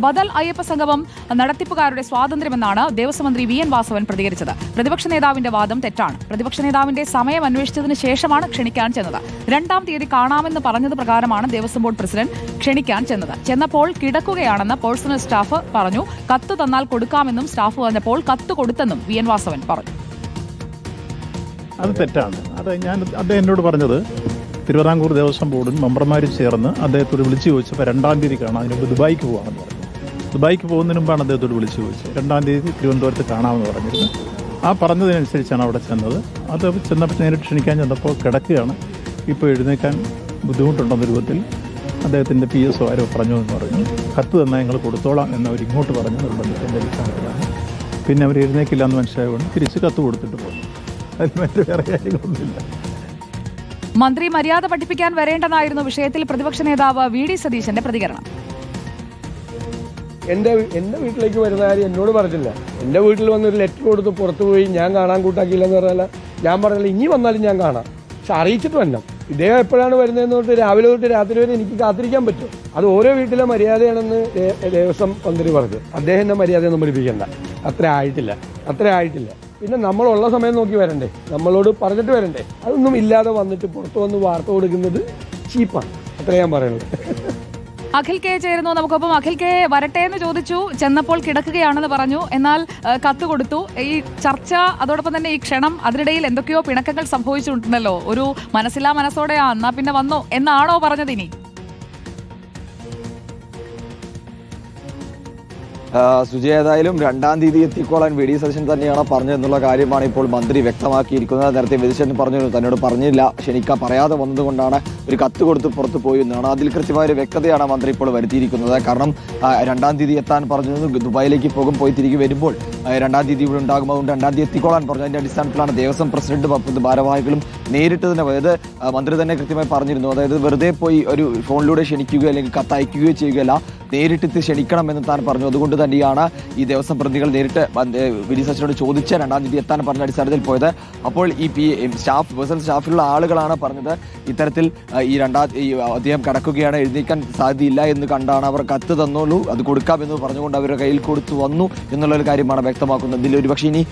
ബദൽ അയ്യപ്പ സംഗമം നടത്തിപ്പുകാരുടെ സ്വാതന്ത്ര്യമെന്നാണ് ദേവസ്വം മന്ത്രി വി എൻ വാസവൻ പ്രതികരിച്ചത്. പ്രതിപക്ഷ നേതാവിന്റെ വാദം തെറ്റാണ്. പ്രതിപക്ഷ നേതാവിന്റെ സമയം അന്വേഷിച്ചതിന് ശേഷമാണ് ക്ഷണിക്കാൻ ചെന്നത്. 2-ാം തീയതി കാണാമെന്ന് പറഞ്ഞത് പ്രകാരമാണ് ദേവസ്വം ബോർഡ് പ്രസിഡന്റ് ക്ഷണിക്കാൻ ചെന്നത്. ചെന്നപ്പോൾ കിടക്കുകയാണെന്ന് പേഴ്സണൽ സ്റ്റാഫ് പറഞ്ഞു. കത്ത് തന്നാൽ കൊടുക്കാമെന്നും സ്റ്റാഫ് പറഞ്ഞപ്പോൾ കത്ത് കൊടുത്തെന്നും വി എൻ വാസവൻ പറഞ്ഞു. അത് തെറ്റാണ്. അദ്ദേഹം എന്നോട് പറഞ്ഞത് തിരുവിതാംകൂർ ദേവസ്വം ബോർഡും മെമ്പർമാരും ചേർന്ന് അദ്ദേഹത്തോട് വിളിച്ചു ചോദിച്ചപ്പോൾ 2-ാം തീയതി കാണാം, അതിന് മുമ്പ് ദുബായിക്ക് പോകാമെന്ന് പറഞ്ഞു. ദുബായിക്ക് പോകുന്നതിന് മുമ്പാണ് അദ്ദേഹത്തോട് വിളിച്ചു ചോദിച്ചത്. 2-ാം തീയതി തിരുവനന്തപുരത്ത് കാണാമെന്ന് പറഞ്ഞിരുന്നു. ആ പറഞ്ഞതിനനുസരിച്ചാണ് അവിടെ ചെന്നത്. അത് ചെന്നപ്പോൾ നേരിട്ട് ക്ഷണിക്കാൻ ചെന്നപ്പോൾ കിടക്കുകയാണ്. ഇപ്പോൾ എഴുന്നേക്കാൻ ബുദ്ധിമുട്ടുണ്ടെന്ന രൂപത്തിൽ അദ്ദേഹത്തിൻ്റെ PSO ആരോ പറഞ്ഞു എന്ന് പറഞ്ഞു. കത്ത് തന്നാൽ ഞങ്ങൾ കൊടുത്തോളാം എന്നവർ ഇങ്ങോട്ട് പറഞ്ഞു നിർബന്ധിച്ചതിൻ്റെ അടിസ്ഥാനത്തിലാണ്. പിന്നെ അവർ എഴുന്നേക്കില്ല എന്ന് മനസ്സിലായതുകൊണ്ട് തിരിച്ച് കത്ത് കൊടുത്തിട്ട് പോകുന്നു. അതിന് മറ്റു വേറെ കാര്യങ്ങളൊന്നുമില്ല. മന്ത്രി മര്യാദ പഠിപ്പിക്കാൻ വരേണ്ടതായിരുന്നു വിഷയത്തിൽ പ്രതിപക്ഷ നേതാവ് വി ഡി സതീശന്റെ പ്രതികരണം. എൻ്റെ വീട്ടിലേക്ക് വരുന്ന കാര്യം എന്നോട് പറഞ്ഞില്ല. എൻ്റെ വീട്ടിൽ വന്നൊരു ലെറ്റർ കൊടുത്ത് പുറത്തു പോയി ഞാൻ കാണാൻ കൂട്ടാക്കിയില്ലെന്ന് പറഞ്ഞാൽ ഞാൻ പറഞ്ഞില്ല, ഇനി വന്നാലും ഞാൻ കാണാം, പക്ഷെ അറിയിച്ചിട്ട് വരണം. ഇദ്ദേഹം എപ്പോഴാണ് വരുന്നതെന്ന് തൊട്ട് രാവിലെ തൊട്ട് രാത്രി വരെ എനിക്ക് കാത്തിരിക്കാൻ പറ്റും. അത് ഓരോ വീട്ടിലെ മര്യാദയാണെന്ന് ദേവസ്വം മന്ത്രി പറഞ്ഞു. അദ്ദേഹം എന്നെ മര്യാദയൊന്നും പഠിപ്പിക്കണ്ട. അത്ര ആയിട്ടില്ല. പിന്നെ നമ്മളുള്ള സമയം നോക്കി വരണ്ടേ, നമ്മളോട് പറഞ്ഞിട്ട് വരണ്ടേ. അതൊന്നും ഇല്ലാതെ വന്നിട്ട് പുറത്തു വന്ന് വാർത്ത കൊടുക്കുന്നത് ചീപ്പാണ്. അത്ര ഞാൻ പറയുന്നത്. അഖിൽ കെ ചേരുന്നു നമുക്കൊപ്പം. അഖിൽ കെ വരട്ടെ എന്ന് ചോദിച്ചു, ചെന്നപ്പോൾ കിടക്കുകയാണെന്ന് പറഞ്ഞു, എന്നാൽ കത്ത് കൊടുത്തു. ഈ ചർച്ച അതോടൊപ്പം തന്നെ ഈ ക്ഷണം അതിനിടയിൽ എന്തൊക്കെയോ പിണക്കങ്ങൾ സംഭവിച്ചിട്ടുണ്ടല്ലോ. ഒരു മനസ്സില്ലാ മനസ്സോടെ എന്നാ പിന്നെ വന്നോ എന്നാണോ പറഞ്ഞത്? ഇനി സുജി, ഏതായാലും 2-ാം തീയതി എത്തിക്കോളാൻ വി ഡി സതീശൻ തന്നെയാണ് പറഞ്ഞതെന്നുള്ള കാര്യമാണ് ഇപ്പോൾ മന്ത്രി വ്യക്തമാക്കിയിരിക്കുന്നത്. നേരത്തെ വിധിച്ചൻ പറഞ്ഞു, തന്നോട് പറഞ്ഞില്ല, ക്ഷണിക്കാൻ പറയാതെ വന്നതുകൊണ്ടാണ് ഒരു കത്ത് കൊടുത്ത് പുറത്തു പോയി എന്നാണ്. അതിൽ കൃത്യമായ ഒരു വ്യക്തതയാണ് മന്ത്രി ഇപ്പോൾ വരുത്തിയിരിക്കുന്നത്. കാരണം 2-ാം തീയതി എത്താൻ പറഞ്ഞത് ദുബായിലേക്ക് പോയി തിരികെ വരുമ്പോൾ 2-ാം തീയതി ഇവിടെ ഉണ്ടാകും, അതുകൊണ്ട് 2-ാം തീയതി എത്തിക്കോളാൻ പറഞ്ഞു. അതിന്റെ അടിസ്ഥാനത്തിലാണ് ദേവസ്വം പ്രസിഡന്റ് ഭാരവാഹികളും നേരിട്ട് തന്നെ പോയത്. മന്ത്രി തന്നെ കൃത്യമായി പറഞ്ഞിരുന്നു, അതായത് വെറുതെ പോയി ഒരു ഫോണിലൂടെ ക്ഷണിക്കുകയോ അല്ലെങ്കിൽ കത്ത് അയക്കുകയോ ചെയ്യുകയല്ല, നേരിട്ട് ക്ഷണിക്കണമെന്ന് താൻ പറഞ്ഞു. അതുകൊണ്ട് തന്നെയാണ് ഈ ദേവസ്വം പ്രതിനിധികൾ നേരിട്ട് വി ഡി സതീശനോട് ചോദിച്ച് 2-ാം തീയതി എത്താൻ പറഞ്ഞ അടിസ്ഥാനത്തിൽ പോയത്. അപ്പോൾ ഈ പേഴ്സണൽ സ്റ്റാഫിലുള്ള ആളുകളാണ് പറഞ്ഞത് ഇത്തരത്തിൽ ഈ അദ്ദേഹം കിടക്കുകയാണ്, എഴുന്നേക്കാൻ സാധ്യതയില്ല എന്ന് കണ്ടാണ് അവർ കത്ത് തന്നോളൂ, അത് കൊടുക്കാമെന്ന് പറഞ്ഞുകൊണ്ട് അവരുടെ കയ്യിൽ കൊടുത്തു വന്നു എന്നുള്ളൊരു കാര്യമാണ് വ്യക്തമാക്കുന്നത്. ഇതിൽ ഒരുപക്ഷെ ഇനി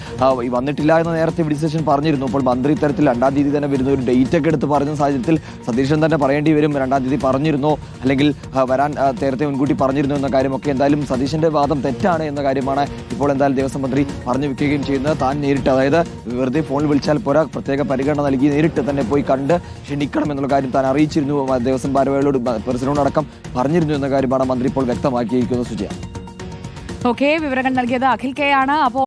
വന്നിട്ടില്ല എന്ന് നേരത്തെ വി ഡി സതീശൻ പറഞ്ഞിരുന്നു. അപ്പോൾ മന്ത്രി ഇത്തരത്തിൽ 2-ാം തീയതി തന്നെ വരുന്ന ഒരു ഡേറ്റ് ഒക്കെ എടുത്ത് പറഞ്ഞ സാഹചര്യത്തിൽ സതീശൻ തന്നെ പറയേണ്ടി വരും, 2-ാം തീയതി പറഞ്ഞിരുന്നോ അല്ലെങ്കിൽ വരാൻ നേരത്തെ മുൻകൂട്ടി പറഞ്ഞിരുന്നു എന്ന കാര്യമൊക്കെ. എന്തായാലും സതീശന്റെ വാദം തെറ്റാണ് എന്ന കാര്യമാണ് ഇപ്പോൾ എന്തായാലും ദേവസ്വം മന്ത്രി പറഞ്ഞു വെക്കുകയും ചെയ്യുന്നത്. താൻ നേരിട്ട്, അതായത് വെറുതെ ഫോണിൽ വിളിച്ചാൽ പോരാ, പ്രത്യേക പരിഗണന നൽകി നേരിട്ട് തന്നെ പോയി കണ്ട് ക്ഷണിക്കണം എന്നുള്ള കാര്യം താൻ അറിയിച്ചിരുന്നു. ദേവസ്വം ഭാരവാഹികളോട് പ്രസിഡന്റിനോടക്കം പറഞ്ഞിരുന്നു എന്ന കാര്യമാണ് മന്ത്രി ഇപ്പോൾ വ്യക്തമാക്കിയിരിക്കുന്നത്. സുജയ, വിവരങ്ങൾ നൽകിയത് അഖിൽ കെ ആണ്. അപ്പോൾ